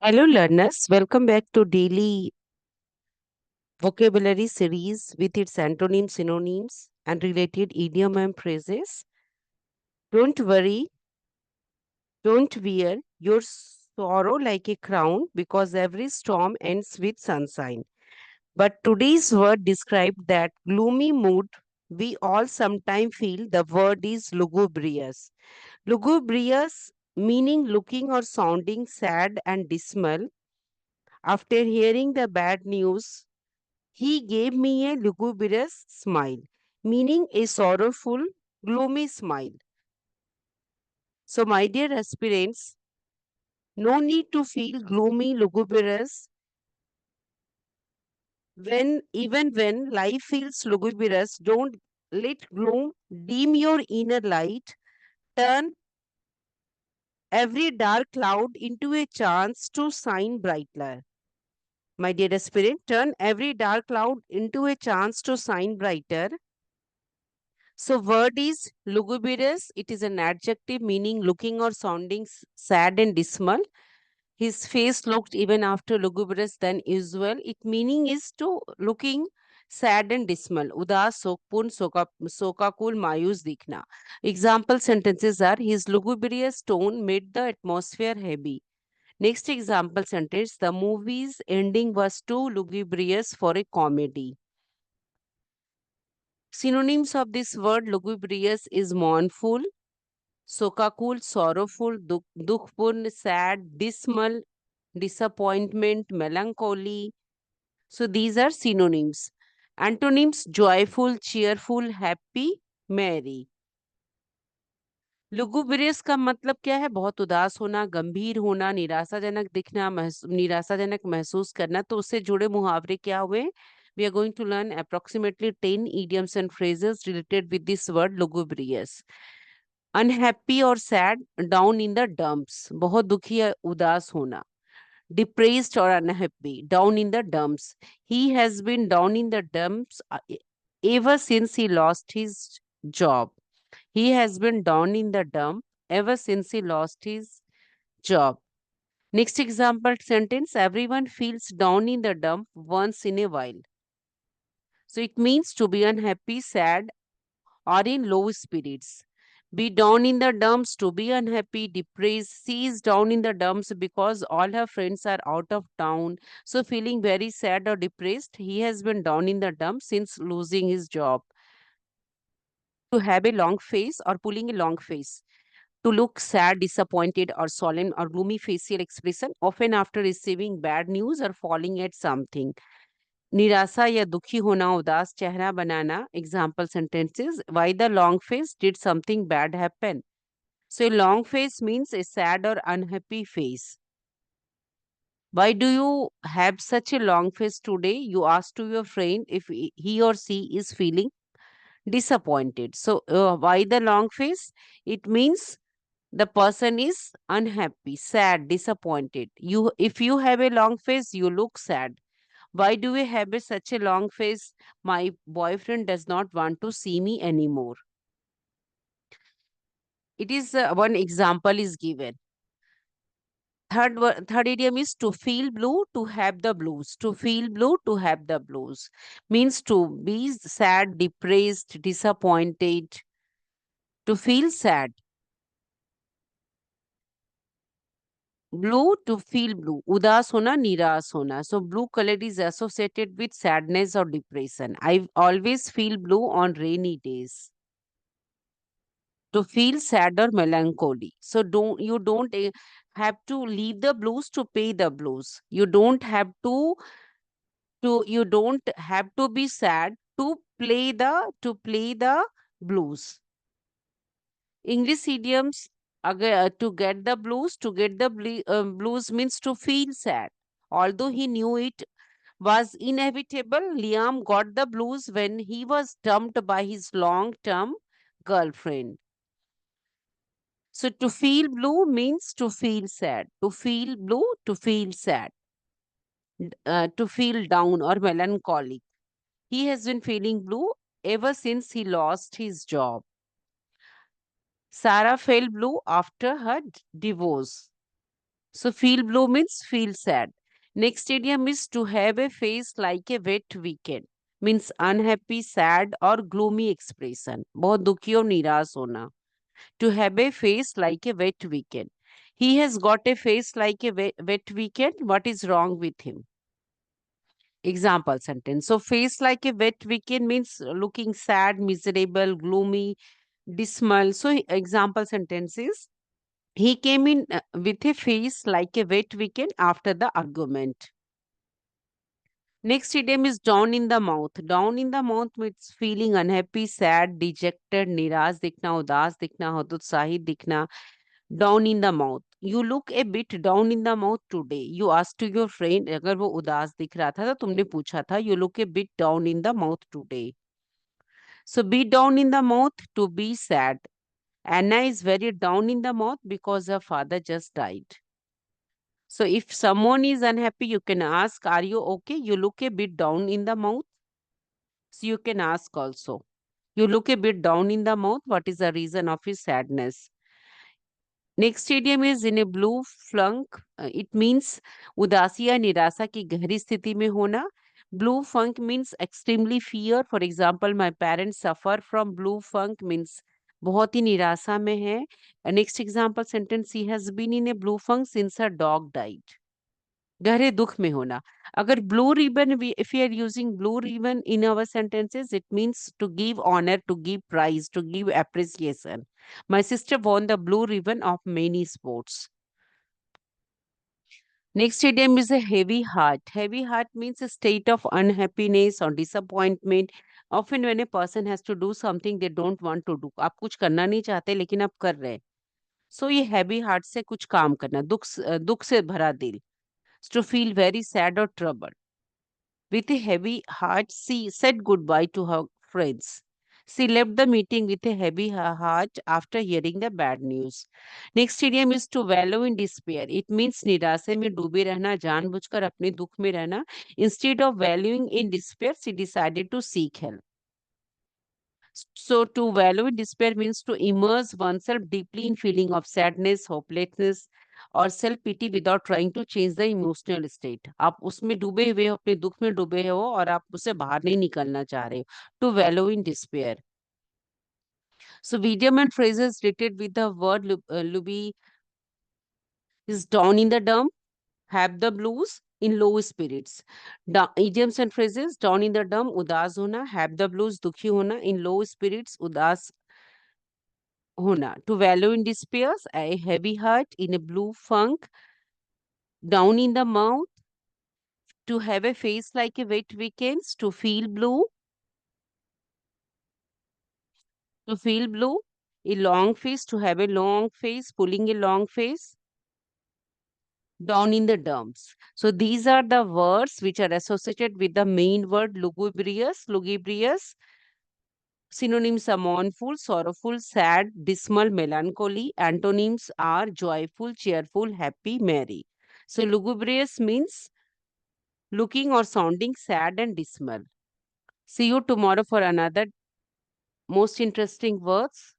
Hello, learners. Welcome back to Daily Vocabulary Series with its antonyms, synonyms, and related idiom and phrases. Don't worry, don't wear your sorrow like a crown because every storm ends with sunshine. But today's word described that gloomy mood we all sometimes feel. The word is lugubrious. Lugubrious meaning looking or sounding sad and dismal. After hearing the bad news, he gave me a lugubrious smile, meaning a sorrowful, gloomy smile. So, my dear aspirants, no need to feel gloomy, lugubrious even when life feels lugubrious. Don't let gloom dim your inner light. Turn every dark cloud into a chance to shine brighter. My dear aspirant, turn every dark cloud into a chance to shine brighter. So, word is lugubrious. It is an adjective meaning looking or sounding sad and dismal. His face looked even after lugubrious than usual. It meaning is to looking sad and dismal. Udas, sokpun, sokakul, mayus dikhna. Example sentences are: his lugubrious tone made the atmosphere heavy. Next example sentence: the movie's ending was too lugubrious for a comedy. Synonyms of this word lugubrious is mournful, Sokakul, sorrowful, dukhpun, sad, dismal, disappointment, melancholy. So these are synonyms. Antonyms: joyful, cheerful, happy, merry. लुगुब्रियस का मतलब क्या है? बहुत उदास होना, गंभीर होना, निराशाजनक दिखना, निराशाजनक महसूस करना। तो उससे जुड़े मुहावरे क्या हुए? We are going to learn approximately 10 idioms and phrases related with this word lugubrious. Unhappy और sad, down in the dumps, बहुत दुखी या उदास होना. डिप्रेस्ड और unhappy, down in the dumps. He has been down in the dumps ever since he lost his job. He has been down in the dump ever since he lost his job. Next example sentence: everyone feels down in the dump once in a while. So it means to be unhappy, sad, or in low spirits. Be down in the dumps, to be unhappy, depressed. She is down in the dumps because all her friends are out of town. So, feeling very sad or depressed, he has been down in the dumps since losing his job. To have a long face or pulling a long face. To look sad, disappointed, or solemn or gloomy facial expression, often after receiving bad news or falling at something. निराशा या दुखी होना, उदास चेहरा बनाना. Example sentences: why the long face? Did something bad happen? So a long face means a sad or unhappy face. Why do you have such a long face today? You ask to your friend if he or she is feeling disappointed. So why the long face? It means the person is unhappy, sad, disappointed. You, if you have a long face, you look sad. Why do we have such a long face? My boyfriend does not want to see me anymore. It is one example is given. Third idiom is to feel blue, to have the blues. To feel blue, to have the blues means to be sad, depressed, disappointed. To feel sad. Blue, to feel blue. Udas hona, niras hona. So blue color is associated with sadness or depression. I always feel blue on rainy days. To feel sad or melancholy. So don't have to leave the blues to pay the blues. You don't have to be sad to play the blues. English idioms, to get the blues means to feel sad. Although he knew it was inevitable, Liam got the blues when he was dumped by his long-term girlfriend. So to feel blue means to feel sad. To feel blue, to feel sad, to feel down or melancholic. He has been feeling blue ever since he lost his job. Sarah felt blue after her divorce. So feel blue means feel sad. Next idiom is to have a face like a wet weekend. Means unhappy, sad or gloomy expression. बहुत दुखी और निराश होना. To have a face like a wet weekend. He has got a face like a wet weekend. What is wrong with him? Example sentence. So face like a wet weekend means looking sad, miserable, gloomy, dismal. So example sentence is he came in with a face like a wet weekend after the argument. Next idiom is down in the mouth. Down in the mouth means feeling unhappy, sad, dejected, निराश दिखना, उदास दिखना, हतोत्साहित दिखना. Down in the mouth. You look a bit down in the mouth today. You asked to your friend, अगर वो उदास दिख रहा था तो तुमने पूछा था, you look a bit down in the mouth today. So be down in the mouth to be sad. Anna is very down in the mouth because her father just died. So if someone is unhappy, you can ask, are you okay? You look a bit down in the mouth. So you can ask also. You look a bit down in the mouth. What is the reason of his sadness? Next idiom is in a blue funk. It means उदासी या निराशा की गहरी स्थिति में होना. Blue funk means extremely fear. For example, my parents suffer from blue funk means बहुत ही निराशा में है. Next example sentence, he has been in a blue funk since her dog died. गहरे दुख में होना. अगर blue ribbon, if you are using blue ribbon in our sentences, it means to give honour, to give prize, to give appreciation. My sister won the blue ribbon of many sports. Next idiom is a heavy heart. Heavy heart means a state of unhappiness or disappointment. Often when a person has to do something they don't want to do. आप कुछ करना नहीं चाहते लेकिन आप कर रहे हैं. So ये heavy heart से कुछ काम करना, दुख से भरा दिल. To feel very sad or troubled. With a heavy heart, she said goodbye to her friends. She left the meeting with a heavy heart after hearing the bad news. Next idiom is to wallow in despair. It means निराशा में डूबे रहना, जानबूझकर अपने दुख में रहना. Instead of wallowing in despair, she decided to seek help. So to wallow in despair means to immerse oneself deeply in feeling of sadness, hopelessness और self pity without trying to change the emotional state. आप उसमें डूबे हुए हो, अपने दुख में डूबे हो और आप उससे बाहर नहीं निकलना चाह रहे हो. To wallow in despair. So idiom and phrases related with the word lubi is down in the dump, have the blues, in low spirits. Idioms and phrases down in the dump, उदास होना, have the blues, दुखी होना, in low spirits, उदास होना. To wallow in despair, a heavy heart, in a blue funk, down in the mouth, to have a face like a wet weekends, to feel blue, a long face, to have a long face, pulling a long face, down in the dumps. So these are the words which are associated with the main word lugubrious. Lugubrious synonyms are mournful, sorrowful, sad, dismal, melancholy. Antonyms are joyful, cheerful, happy, merry. So lugubrious means looking or sounding sad and dismal. See you tomorrow for another most interesting words.